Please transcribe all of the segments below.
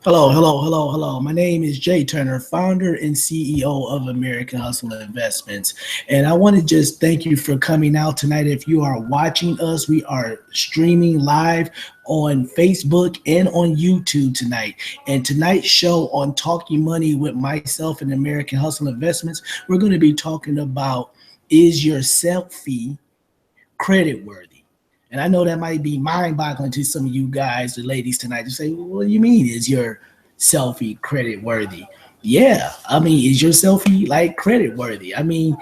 Hello. My name is Jay Turner, founder and CEO of American Hustle Investments. And I want to just thank you for coming out tonight. If you are watching us, we are streaming live on Facebook and on YouTube tonight. And tonight's show on Talking Money with myself and American Hustle Investments, we're going to be talking about, is your selfie credit worthy? And I know that might be mind boggling to some of you guys, the ladies tonight, to say, well, what do you mean? Is your selfie credit worthy? Yeah, I mean, is your selfie like credit worthy? I mean,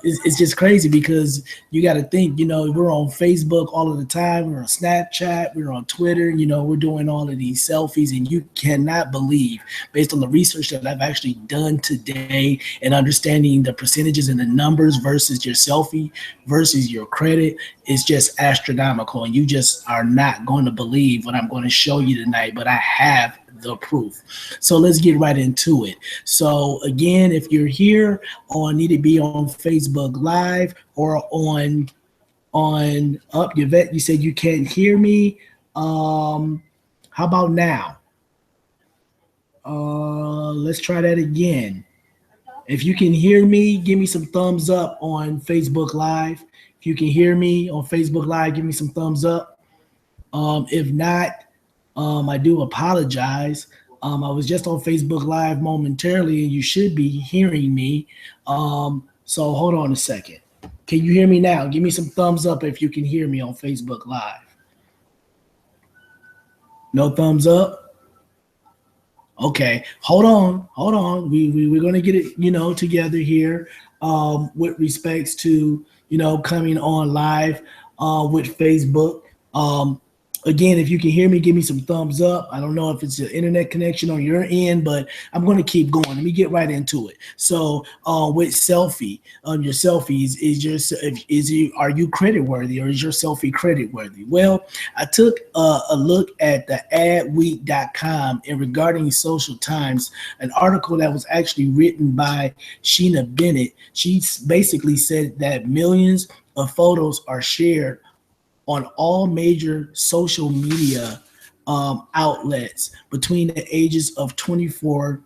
it's just crazy because you got to think, we're on Facebook all of the time, we're on Snapchat, we're on Twitter, we're doing all of these selfies, and you cannot believe, based on the research that I've actually done today and understanding the percentages and the numbers versus your selfie versus your credit, is just astronomical. And you just are not going to believe what I'm going to show you tonight, but I have the proof. So let's get right into it. So again, if you're here on need to be on Facebook Live or on up Yvette, you said you can't hear me. How about now? Let's try that again. If you can hear me, give me some thumbs up on Facebook Live. If you can hear me on Facebook Live, give me some thumbs up. If not, I do apologize. I was just on Facebook Live momentarily, and you should be hearing me. So hold on a second. Can you hear me now? Give me some thumbs up if you can hear me on Facebook Live. No thumbs up? Okay, hold on. We're gonna get it, together here, with respects to, coming on live, with Facebook. Again, if you can hear me, give me some thumbs up. I don't know if it's an internet connection on your end, but I'm going to keep going. Let me get right into it. So, with selfie, your selfies are you credit worthy, or is your selfie credit worthy? Well, I took a look at the adweek.com and regarding Social Times, an article that was actually written by Sheena Bennett. She basically said that millions of photos are shared on all major social media outlets between the ages of 24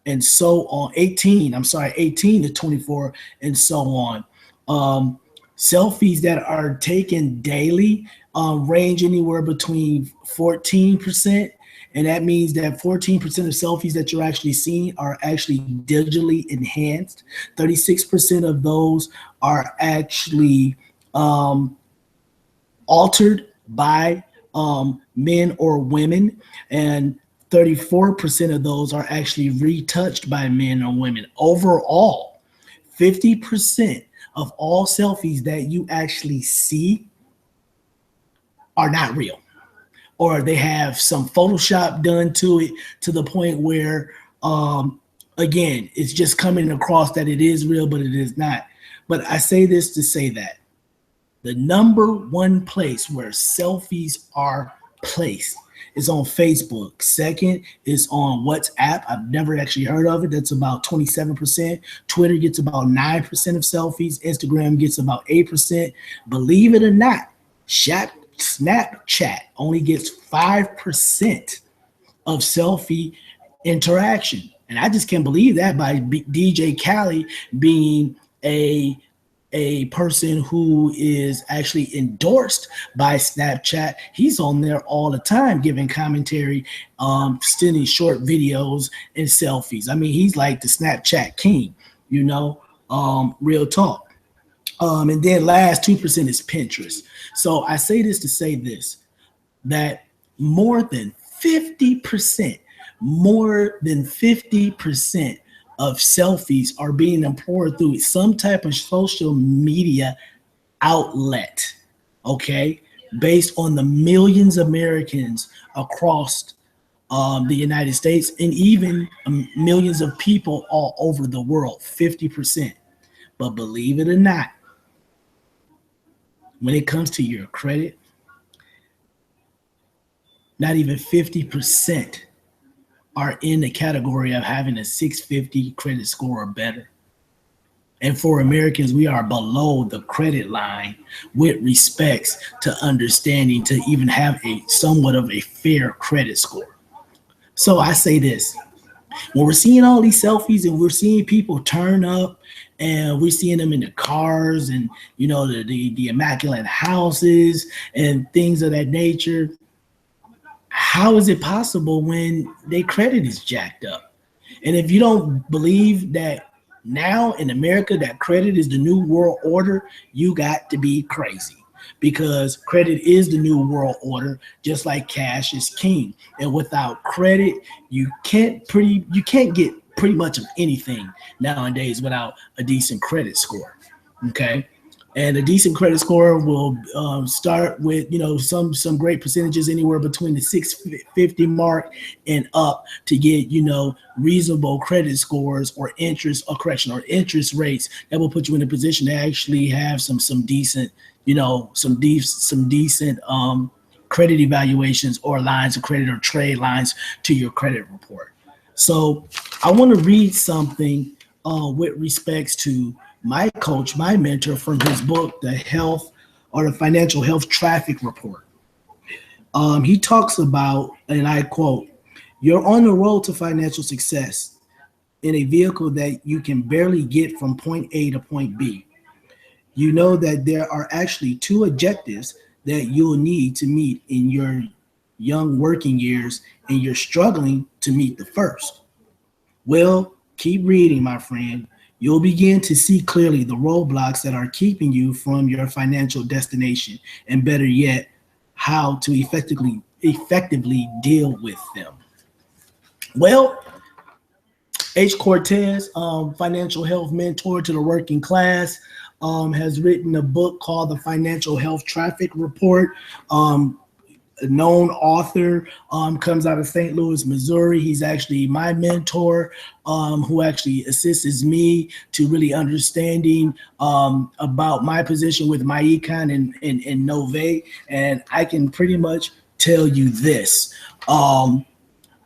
and so on, 18 to 24 and so on. Selfies that are taken daily range anywhere between 14%. And that means that 14% of selfies that you're actually seeing are actually digitally enhanced. 36% of those are actually altered by men or women, and 34% of those are actually retouched by men or women. Overall, 50% of all selfies that you actually see are not real, or they have some Photoshop done to it to the point where, again, it's just coming across that it is real, but it is not. But I say this to say that the number one place where selfies are placed is on Facebook. Second is on WhatsApp. I've never actually heard of it. That's about 27%. Twitter gets about 9% of selfies. Instagram gets about 8%. Believe it or not, Snapchat only gets 5% of selfie interaction. And I just can't believe that, by DJ Khaled being a person who is actually endorsed by Snapchat. He's on there all the time giving commentary, sending short videos and selfies. I mean, he's like the Snapchat king, real talk. And then last 2% is Pinterest. So I say this to say this, that more than 50%, more than 50% of selfies are being poured through some type of social media outlet, okay, based on the millions of Americans across the United States, and even millions of people all over the world, 50%. But believe it or not, when it comes to your credit, not even 50% are in the category of having a 650 credit score or better. And for Americans, we are below the credit line with respects to understanding to even have a somewhat of a fair credit score. So I say this: when we're seeing all these selfies and we're seeing people turn up and we're seeing them in the cars and the immaculate houses and things of that nature, how is it possible when their credit is jacked up? And if you don't believe that now in America that credit is the new world order, you got to be crazy, because credit is the new world order, just like cash is king. And without credit, you can't get pretty much of anything nowadays without a decent credit score. Okay. And a decent credit score will start with some great percentages anywhere between the 650 mark and up to get reasonable credit scores or interest rates that will put you in a position to actually have some decent some decent credit evaluations or lines of credit or trade lines to your credit report. So I want to read something with respects to my coach, my mentor, from his book, The Health or the Financial Health Traffic Report. He talks about, and I quote, "You're on the road to financial success in a vehicle that you can barely get from point A to point B. You know that there are actually two objectives that you'll need to meet in your young working years, and you're struggling to meet the first. Well, keep reading, my friend. You'll begin to see clearly the roadblocks that are keeping you from your financial destination, and better yet, how to effectively deal with them." Well, H. Cortez, financial health mentor to the working class, has written a book called The Financial Health Traffic Report. A known author, comes out of St. Louis, Missouri. He's actually my mentor, who actually assists me to really understanding about my position with myEcon and Nove. And I can pretty much tell you this.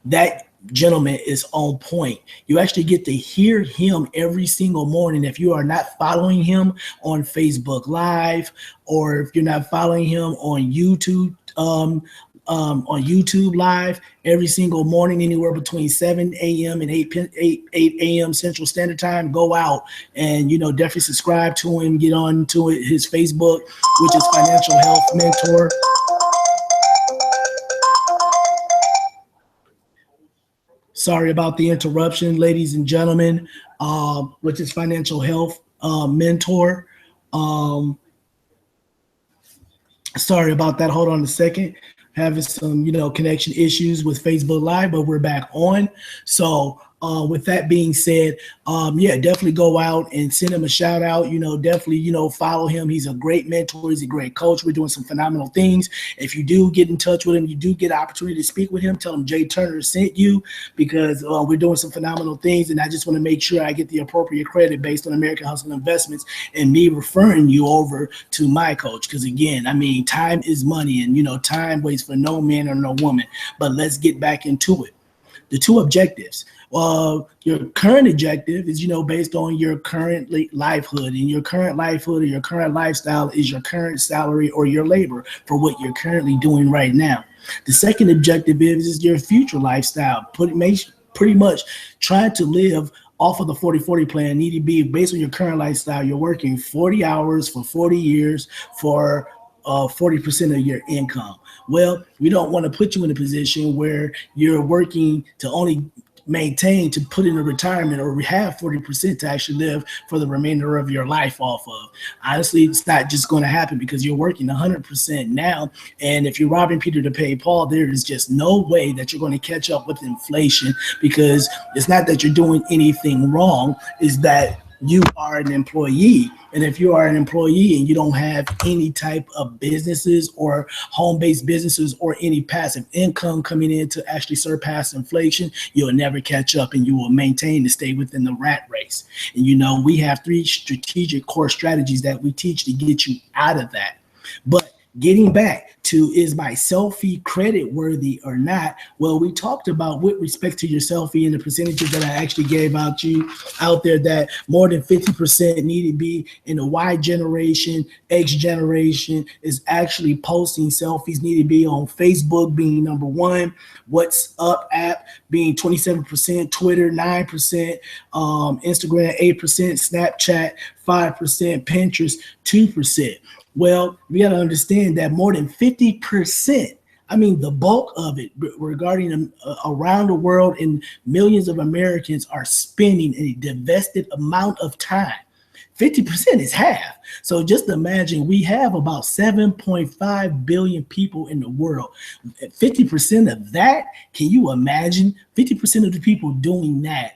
That gentleman is on point. You actually get to hear him every single morning. If you are not following him on Facebook Live, or if you're not following him on YouTube Live every single morning, anywhere between 7 a.m. and 8 a.m. Central Standard Time, go out and definitely subscribe to him. Get on to his Facebook, which is Financial Health Mentor. Sorry about the interruption, ladies and gentlemen, which is Financial Health Mentor. Sorry about that. Hold on a second. Having some, connection issues with Facebook Live, but we're back on. So with that being said, yeah, definitely go out and send him a shout out. Definitely, follow him. He's a great mentor. He's a great coach. We're doing some phenomenal things. If you do get in touch with him, you do get an opportunity to speak with him, tell him Jay Turner sent you, because we're doing some phenomenal things. And I just want to make sure I get the appropriate credit based on American Hustle Investments and me referring you over to my coach. Because again, I mean, time is money, and time waits for no man or no woman. But let's get back into it. The two objectives. Your current objective is, based on your current livelihood, and your current livelihood or your current lifestyle is your current salary or your labor for what you're currently doing right now. The second objective is your future lifestyle, pretty much trying to live off of the 40-40 plan. Need to be based on your current lifestyle. You're working 40 hours for 40 years for 40% of your income. Well, we don't want to put you in a position where you're working to only maintain to put in a retirement or have 40% to actually live for the remainder of your life off of. Honestly, it's not just going to happen, because you're working 100% now. And if you're robbing Peter to pay Paul, there is just no way that you're going to catch up with inflation, because it's not that you're doing anything wrong, is that you are an employee. And if you are an employee and you don't have any type of businesses or home-based businesses or any passive income coming in to actually surpass inflation, you'll never catch up, and you will maintain to stay within the rat race. And we have 3 strategic core strategies that we teach to get you out of that. But getting back into is my selfie credit worthy or not? Well, we talked about with respect to your selfie and the percentages that I actually gave out there that more than 50% need to be in the Y generation, X generation is actually posting selfies, need to be on Facebook being number one, WhatsApp app being 27%, Twitter 9%, Instagram 8%, Snapchat 5%, Pinterest 2%. Well, we got to understand that more than 50%, I mean, the bulk of it regarding around the world and millions of Americans are spending a divested amount of time. 50% is half. So just imagine we have about 7.5 billion people in the world. 50% of that, can you imagine 50% of the people doing that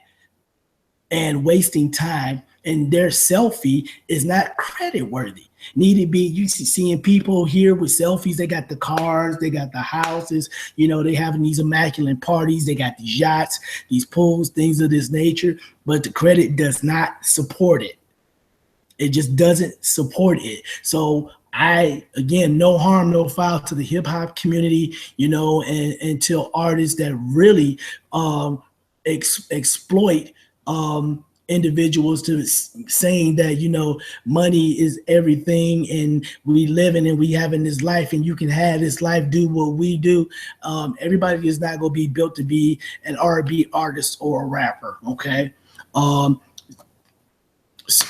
and wasting time, and their selfie is not credit worthy? Need to be, you seeing people here with selfies, they got the cars, they got the houses, they having these immaculate parties, they got these yachts, these pools, things of this nature, but the credit does not support it. It just doesn't support it. So again, no harm, no foul to the hip hop community, and to artists that really exploit individuals to saying that, money is everything and we living and we having this life and you can have this life, do what we do. Everybody is not going to be built to be an R&B artist or a rapper. Okay.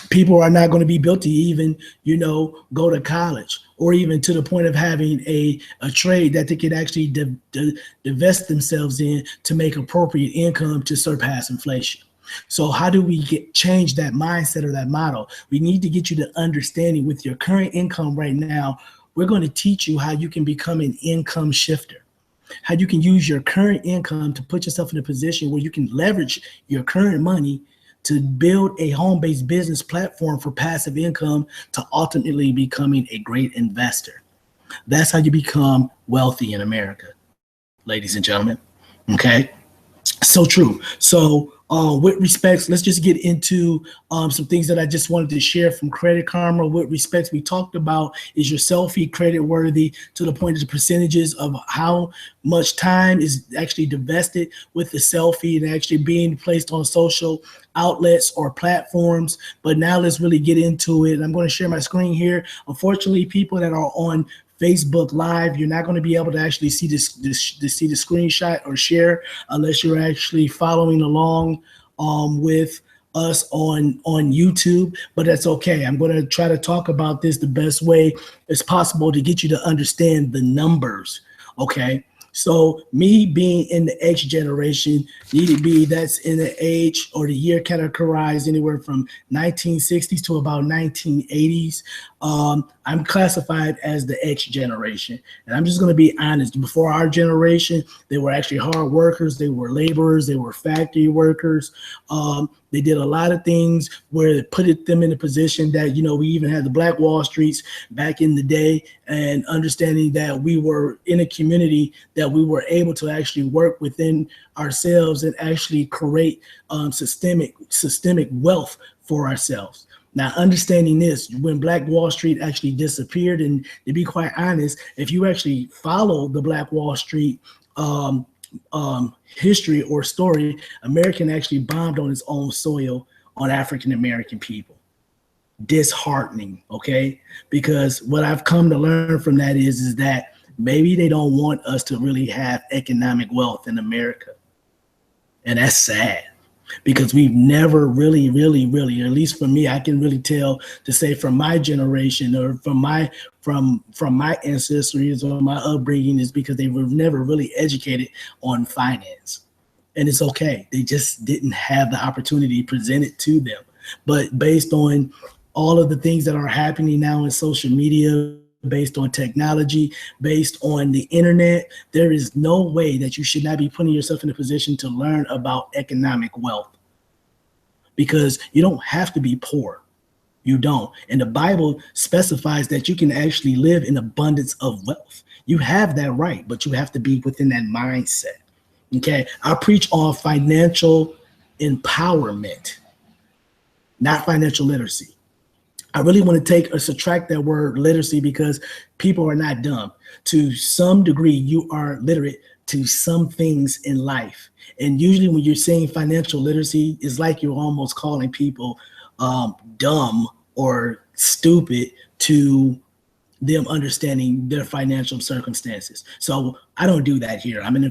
People are not going to be built to even, go to college or even to the point of having a trade that they could actually divest themselves in to make appropriate income to surpass inflation. So how do we change that mindset or that model? We need to get you to understanding with your current income right now. We're going to teach you how you can become an income shifter, how you can use your current income to put yourself in a position where you can leverage your current money to build a home-based business platform for passive income to ultimately becoming a great investor. That's how you become wealthy in America, ladies and gentlemen. Okay. So true. So with respects, let's just get into some things that I just wanted to share from Credit Karma. With respects, we talked about, is your selfie credit worthy, to the point of the percentages of how much time is actually divested with the selfie and actually being placed on social outlets or platforms. But now let's really get into it. I'm going to share my screen here. Unfortunately, people that are on Facebook Live, you're not going to be able to actually see see the screenshot or share unless you're actually following along with us on YouTube, but that's okay. I'm going to try to talk about this the best way as possible to get you to understand the numbers. Okay. So me being in the X generation, need to be, that's in the age or the year categorized anywhere from 1960s to about 1980s. I'm classified as the X generation. And I'm just going to be honest. Before our generation, they were actually hard workers. They were laborers. They were factory workers. They did a lot of things where it put them in a position that, we even had the Black Wall Streets back in the day, and understanding that we were in a community that we were able to actually work within ourselves and actually create systemic wealth for ourselves. Now, understanding this, when Black Wall Street actually disappeared, and to be quite honest, if you actually follow the Black Wall Street history or story, American actually bombed on its own soil on African American people. Disheartening, okay? Because what I've come to learn from that is that maybe they don't want us to really have economic wealth in America. And that's sad, because we've never really, at least for me, I can really tell to say from my generation or from my ancestors or my upbringing, is because they were never really educated on finance. And it's okay. They just didn't have the opportunity presented to them. But based on all of the things that are happening now in social media, based on technology, based on the internet, there is no way that you should not be putting yourself in a position to learn about economic wealth, because you don't have to be poor. You don't. And the Bible specifies that you can actually live in abundance of wealth. You have that right, but you have to be within that mindset. Okay. I preach on financial empowerment, not financial literacy. I really want to take or subtract that word literacy because people are not dumb. To some degree, you are literate to some things in life. And usually when you're saying financial literacy, it's like you're almost calling people dumb or stupid to them understanding their financial circumstances. So I don't do that here. I'm a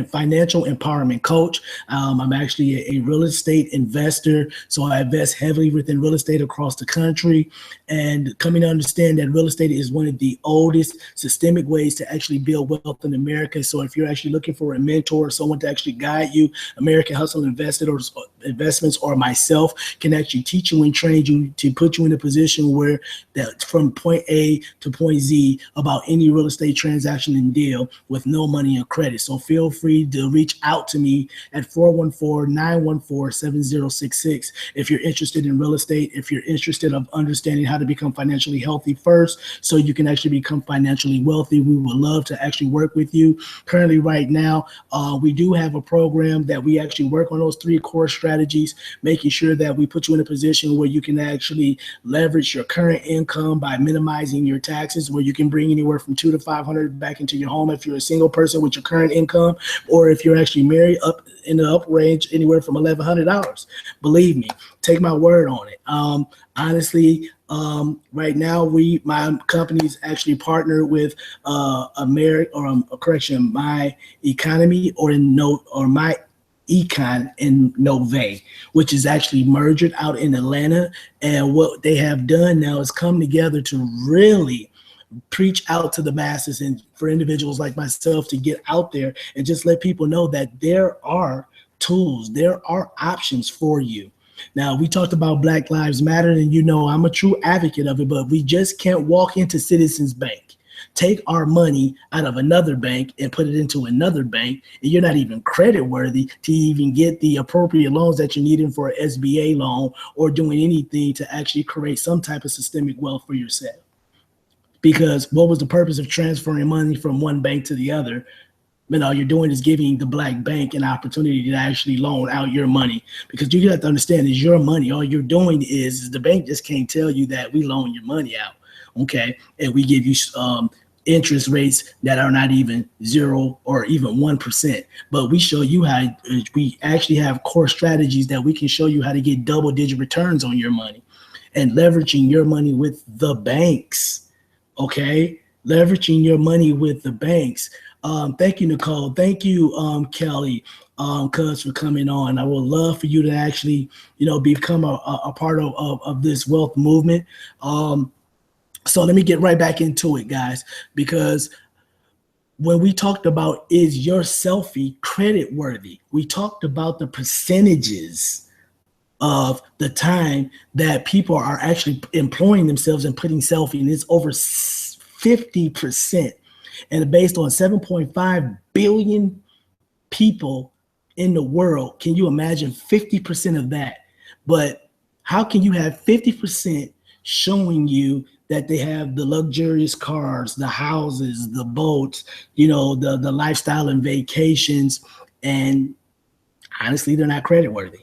financial empowerment coach. I'm actually a real estate investor. So I invest heavily within real estate across the country, and coming to understand that real estate is one of the oldest systemic ways to actually build wealth in America. So if you're actually looking for a mentor or someone to actually guide you, American Hustle Investments or myself can actually teach you and train you to put you in a position where that from point A to point Z about any real estate transaction and deal with no money or credit. So feel free to reach out to me at 414-914-7066 if you're interested in real estate, if you're interested in understanding how to become financially healthy first so you can actually become financially wealthy. We would love to actually work with you. Currently right now, we do have a program that we actually work on those 3 core strategies, making sure that we put you in a position where you can actually leverage your current income by minimizing your taxes, where you can bring anywhere from $200 to $500 back into your home if you're a single person with your current income, or if you're actually married, up in the up range anywhere from $1,100. Believe me, take my word on it. Honestly, right now my company's actually partnered with my economy myEcon in Nove, which is actually merged out in Atlanta. And what they have done now is come together to really preach out to the masses and for individuals like myself to get out there and just let people know that there are tools, there are options for you. Now, we talked about Black Lives Matter, and you know I'm a true advocate of it, but we just can't walk into Citizens Bank, take our money out of another bank and put it into another bank, and you're not even credit worthy to even get the appropriate loans that you're needing for an SBA loan or doing anything to actually create some type of systemic wealth for yourself. Because what was the purpose of transferring money from one bank to the other? All you're doing is giving the black bank an opportunity to actually loan out your money, because you have to understand is your money. All you're doing is the bank just can't tell you that we loan your money out, okay, and we give you interest rates that are not even 0 or even 1%. But we show you how we actually have core strategies that we can show you how to get double-digit returns on your money and leveraging your money with the banks. Okay, leveraging your money with the banks. Thank you, Nicole. Thank you, Kelly, cuz for coming on. I would love for you to actually, become a part of this wealth movement. So let me get right back into it, guys, because when we talked about is your selfie credit worthy, we talked about the percentages of the time that people are actually employing themselves and putting selfie, and it's over 50%. And based on 7.5 billion people in the world, can you imagine 50% of that? But how can you have 50% showing you that they have the luxurious cars, the houses, the boats, the lifestyle and vacations, and honestly, they're not credit worthy?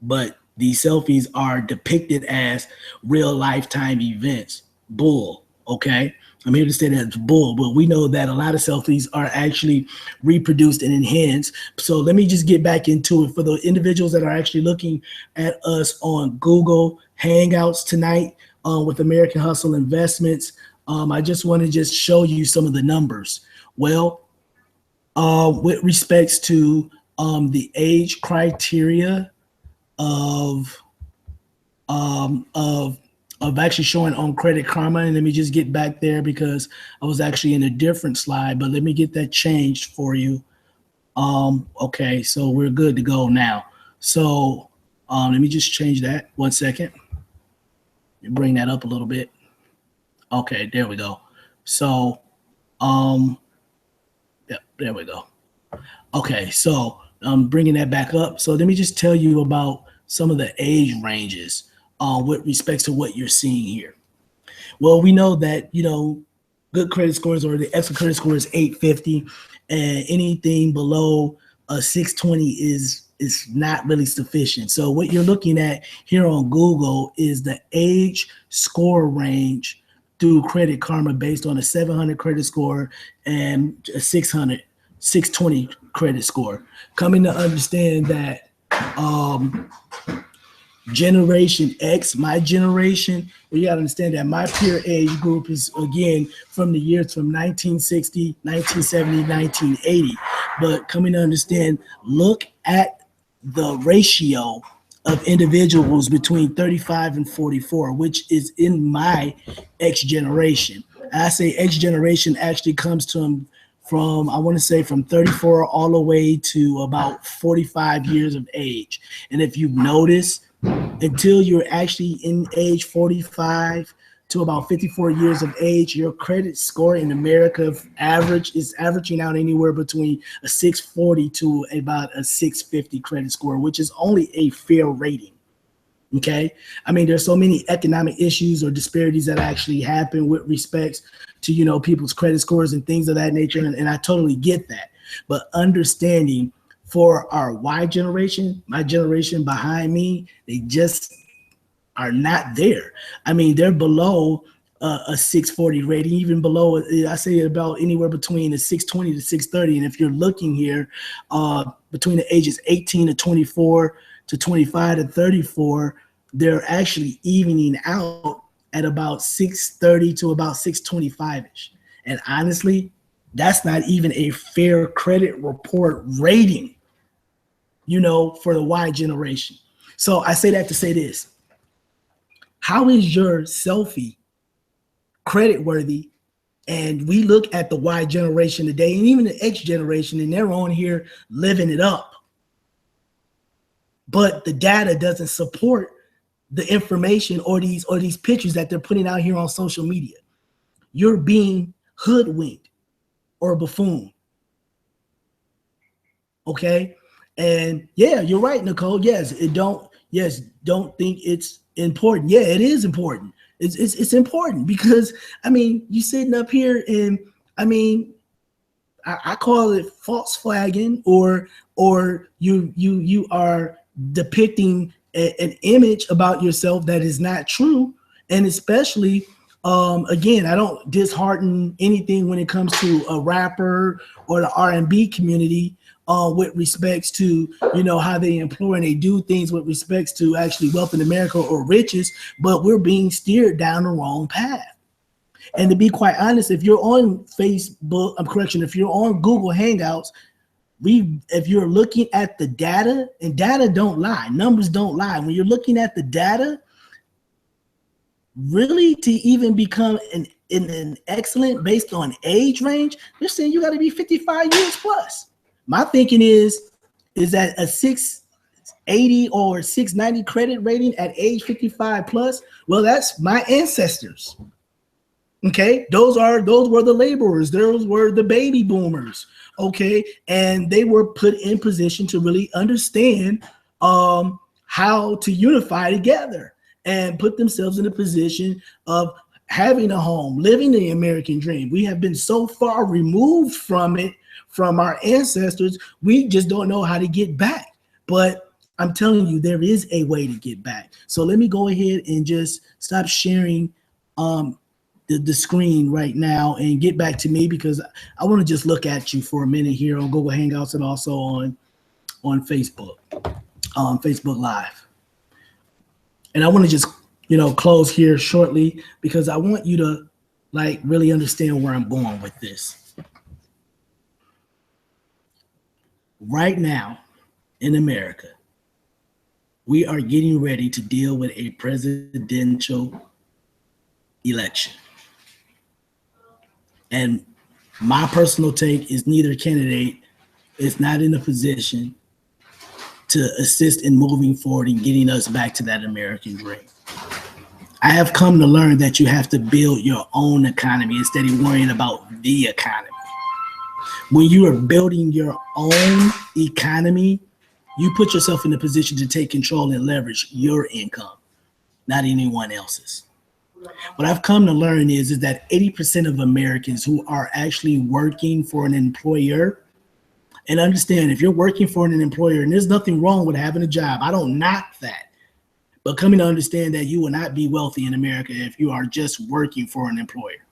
But these selfies are depicted as real lifetime events. Bull, okay? I'm here to say that it's bull, but we know that a lot of selfies are actually reproduced and enhanced. So let me just get back into it. For the individuals that are actually looking at us on Google Hangouts tonight with American Hustle Investments, I just want to just show you some of the numbers. Well, with respects to the age criteria of actually showing on Credit Karma, and let me just get back there because I was actually in a different slide, but let me get that changed for you. Okay, so we're good to go now. So let me just change that 1 second. Bring that up a little bit. Okay, there we go. So yeah, there we go. Okay, so I'm bringing that back up. So let me just tell you about some of the age ranges with respects to what you're seeing here. Well, we know that, good credit scores or the excellent credit score is 850, and anything below a 620 is is not really sufficient. So what you're looking at here on Google is the age score range through Credit Karma based on a 700 credit score and a 620 credit score. Coming to understand that Generation X, my generation, well, you got to understand that my peer age group is, again, from the years from 1960, 1970, 1980. But coming to understand, look at the ratio of individuals between 35 and 44, which is in my X generation. And I say X generation actually comes to them from, I want to say, from 34 all the way to about 45 years of age. And if you've noticed, until you're actually in age 45 to about 54 years of age, your credit score in America is averaging out anywhere between a 640 to about a 650 credit score, which is only a fair rating. Okay. I mean, there's so many economic issues or disparities that actually happen with respects to, people's credit scores and things of that nature. And I totally get that. But understanding for our Y generation, my generation behind me, they just are not there. I mean, they're below a 640 rating, even below, I say about anywhere between a 620 to 630. And if you're looking here, between the ages 18 to 24 to 25 to 34, they're actually evening out at about 630 to about 625-ish. And honestly, that's not even a fair credit report rating, for the Y generation. So I say that to say this. How is your Selfie credit worthy? And we look at the Y generation today and even the X generation, and they're on here living it up. But the data doesn't support the information or these pictures that they're putting out here on social media. You're being hoodwinked or buffooned. Okay? And yeah, you're right, Nicole. Yes, don't think it's important. Yeah, it is important. It's important because, I mean, you sitting up here and, I mean, I call it false flagging, or you are depicting an image about yourself that is not true. And especially, again, I don't dishearten anything when it comes to a rapper or the R&B community, with respects to, how they employ and they do things with respects to actually wealth in America or riches, but we're being steered down the wrong path. And to be quite honest, if you're on Facebook, if you're on Google Hangouts, if you're looking at the data, and data don't lie, numbers don't lie. When you're looking at the data, really to even become an excellent based on age range, they're saying you got to be 55 years plus. My thinking is that a 680 or 690 credit rating at age 55 plus, well, that's my ancestors. Okay, those were the laborers, those were the baby boomers. Okay, and they were put in position to really understand how to unify together and put themselves in a position of having a home, living the American dream. We have been so far removed from it, from our ancestors, we just don't know how to get back. But I'm telling you, there is a way to get back. So let me go ahead and just stop sharing the screen right now and get back to me, because I want to just look at you for a minute here on Google Hangouts and also on Facebook, Facebook Live. And I want to just, close here shortly, because I want you to really understand where I'm going with this. Right now in America, we are getting ready to deal with a presidential election. And my personal take is neither candidate is not in a position to assist in moving forward and getting us back to that American dream. I have come to learn that you have to build your own economy instead of worrying about the economy. When you are building your own economy, you put yourself in a position to take control and leverage your income, not anyone else's. What I've come to learn is that 80% of Americans who are actually working for an employer And understand, if you're working for an employer, and there's nothing wrong with having a job, I don't knock that. But coming to understand that you will not be wealthy in America if you are just working for an employer.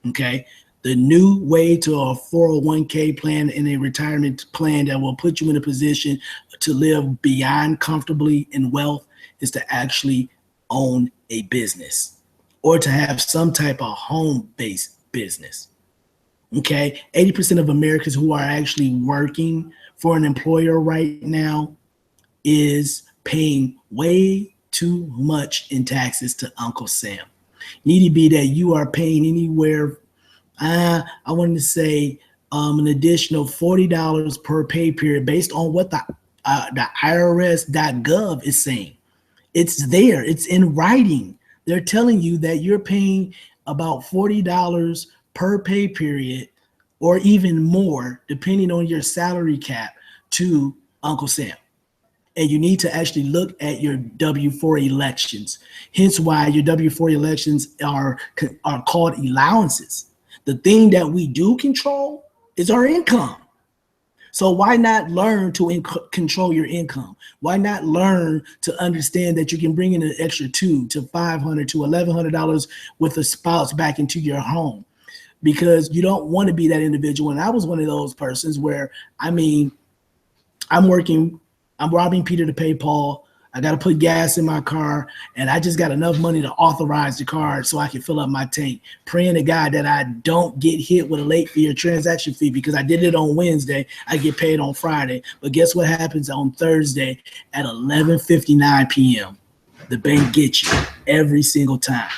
Okay. The new way to a 401k plan and a retirement plan that will put you in a position to live beyond comfortably in wealth is to actually own a business or to have some type of home-based business. Okay. 80% of Americans who are actually working for an employer right now is paying way too much in taxes to Uncle Sam. Need to be that you are paying anywhere, I wanted to say an additional $40 per pay period based on what the IRS.gov is saying. It's there. It's in writing. They're telling you that you're paying about $40 per pay period or even more, depending on your salary cap, to Uncle Sam. And you need to actually look at your W-4 elections. Hence why your W-4 elections are called allowances. The thing that we do control is our income. So why not learn to control your income? Why not learn to understand that you can bring in an extra $200 to $500 to $1,100 with a spouse back into your home? Because you don't want to be that individual. And I was one of those persons where, I'm robbing Peter to pay Paul. I got to put gas in my car, and I just got enough money to authorize the car so I can fill up my tank, praying to God that I don't get hit with a late fee or transaction fee, because I did it on Wednesday. I get paid on Friday. But guess what happens on Thursday at 11:59 p.m.? The bank gets you every single time.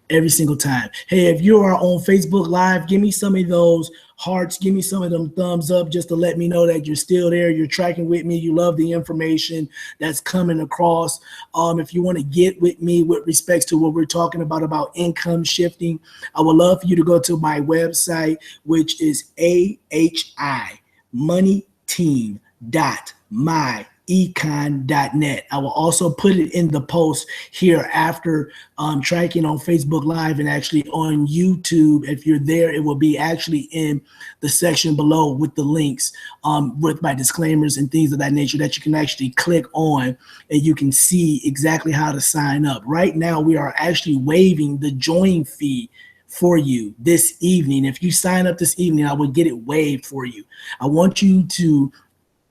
Every single time. Hey, if you are on Facebook Live, give me some of those hearts. Give me some of them thumbs up just to let me know that you're still there. You're tracking with me. You love the information that's coming across. If you want to get with me with respects to what we're talking about income shifting, I would love for you to go to my website, which is ahimoneyteam.myecon.net. I will also put it in the post here after tracking on Facebook Live and actually on YouTube. If you're there, it will be actually in the section below with the links, with my disclaimers and things of that nature that you can actually click on, and you can see exactly how to sign up. Right now, we are actually waiving the join fee for you this evening. If you sign up this evening, I will get it waived for you. I want you to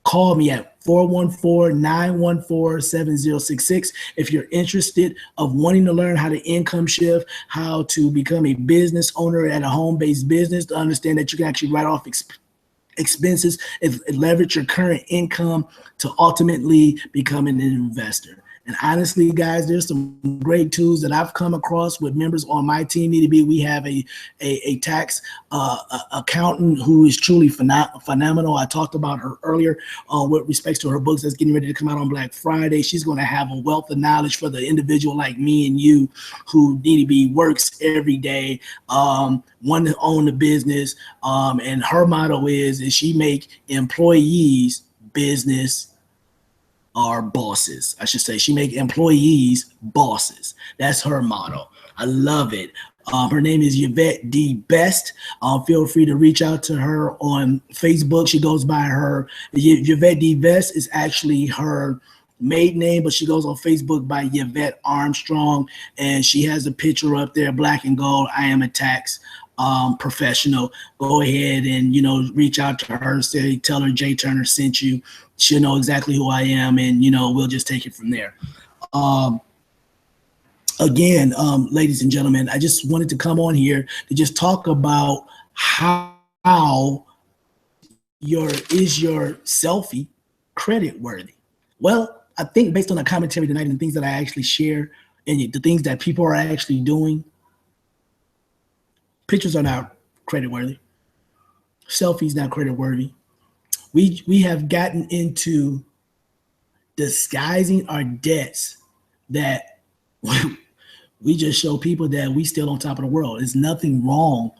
call me at 414-914-7066 if you're interested of wanting to learn how to income shift, how to become a business owner at a home-based business, to understand that you can actually write off expenses and leverage your current income to ultimately becoming an investor. And honestly, guys, there's some great tools that I've come across with members on my team. We have a tax accountant who is truly phenomenal. I talked about her earlier with respects to her books that's getting ready to come out on Black Friday. She's going to have a wealth of knowledge for the individual like me and you who need to be works every day, want to own the business. And her motto is she make employees business are bosses. I should say she make employees bosses. That's her motto. I love it. Her name is Yvette D. Best. Feel free to reach out to her on Facebook. She goes by her, Yvette D. Best is actually her maiden name, but she goes on Facebook by Yvette Armstrong, and she has a picture up there, black and gold. I am a tax professional. Go ahead and, reach out to her, tell her Jay Turner sent you. She'll know exactly who I am, and, we'll just take it from there. Again, ladies and gentlemen, I just wanted to come on here to just talk about how your selfie credit worthy. Well, I think based on the commentary tonight and the things that I actually share and the things that people are actually doing, pictures are not credit worthy. Selfies not credit worthy. We have gotten into disguising our debts that we just show people that we still on top of the world. There's nothing wrong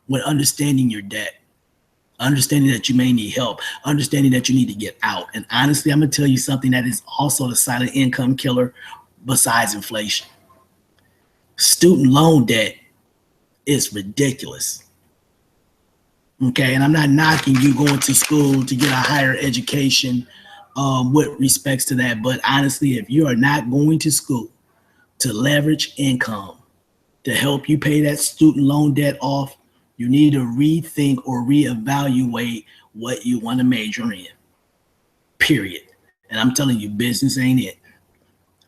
with understanding your debt, understanding that you may need help, understanding that you need to get out. And honestly, I'm going to tell you something that is also the silent income killer besides inflation. Student loan debt is ridiculous. Okay, and I'm not knocking you going to school to get a higher education with respects to that. But honestly, if you are not going to school to leverage income to help you pay that student loan debt off, you need to rethink or reevaluate what you want to major in. Period. And I'm telling you, business ain't it.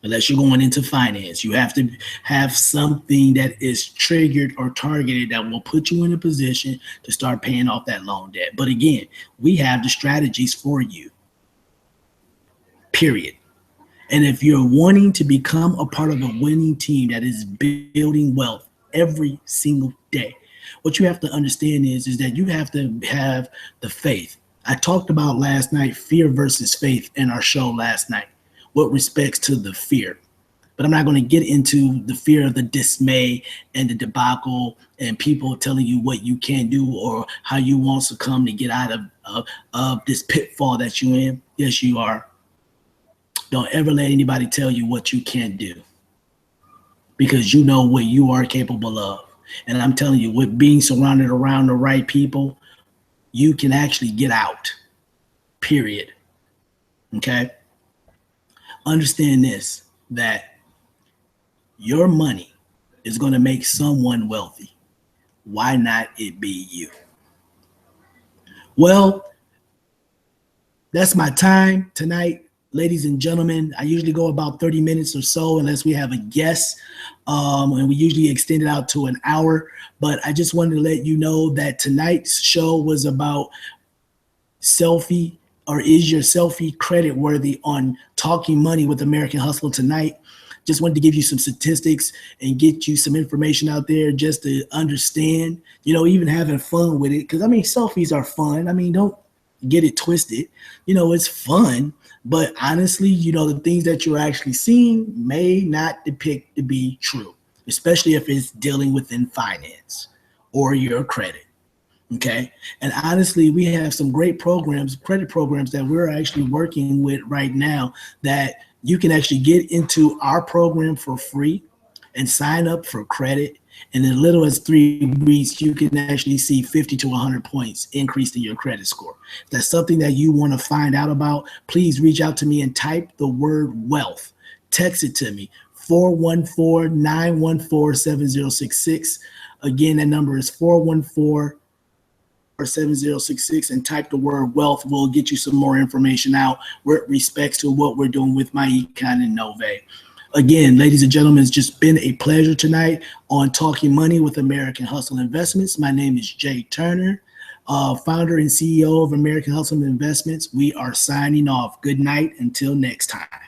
Unless you're going into finance, you have to have something that is triggered or targeted that will put you in a position to start paying off that loan debt. But again, we have the strategies for you. Period. And if you're wanting to become a part of a winning team that is building wealth every single day, what you have to understand is that you have to have the faith. I talked about last night fear versus faith in our show last night, what respects to the fear. But I'm not going to get into the fear of the dismay and the debacle and people telling you what you can't do or how you won't succumb to get out of this pitfall that you're in. Yes, you are. Don't ever let anybody tell you what you can't do because you know what you are capable of. And I'm telling you, with being surrounded around the right people, you can actually get out. Period. Okay? Understand this, that your money is going to make someone wealthy. Why not it be you? Well, that's my time tonight, ladies and gentlemen. I usually go about 30 minutes or so unless we have a guest, and we usually extend it out to an hour. But I just wanted to let you know that tonight's show was about selfie, or is your selfie credit worthy, on Talking Money with American Hustle tonight. Just wanted to give you some statistics and get you some information out there just to understand, even having fun with it. Because, selfies are fun. Don't get it twisted. It's fun. But honestly, the things that you're actually seeing may not depict to be true, especially if it's dealing within finance or your credit. Okay. And honestly, we have some great programs, credit programs that we're actually working with right now that you can actually get into our program for free and sign up for credit. And in as little as 3 weeks, you can actually see 50 to 100 points increase in your credit score. If that's something that you want to find out about, please reach out to me and type the word wealth. Text it to me, 414-914-7066. Again, that number is 414 or 7066, and type the word wealth. We'll get you some more information out with respects to what we're doing with myEcon and Nove. Again, ladies and gentlemen, it's just been a pleasure tonight on Talking Money with American Hustle Investments. My name is Jay Turner, founder and CEO of American Hustle Investments. We are signing off. Good night until next time.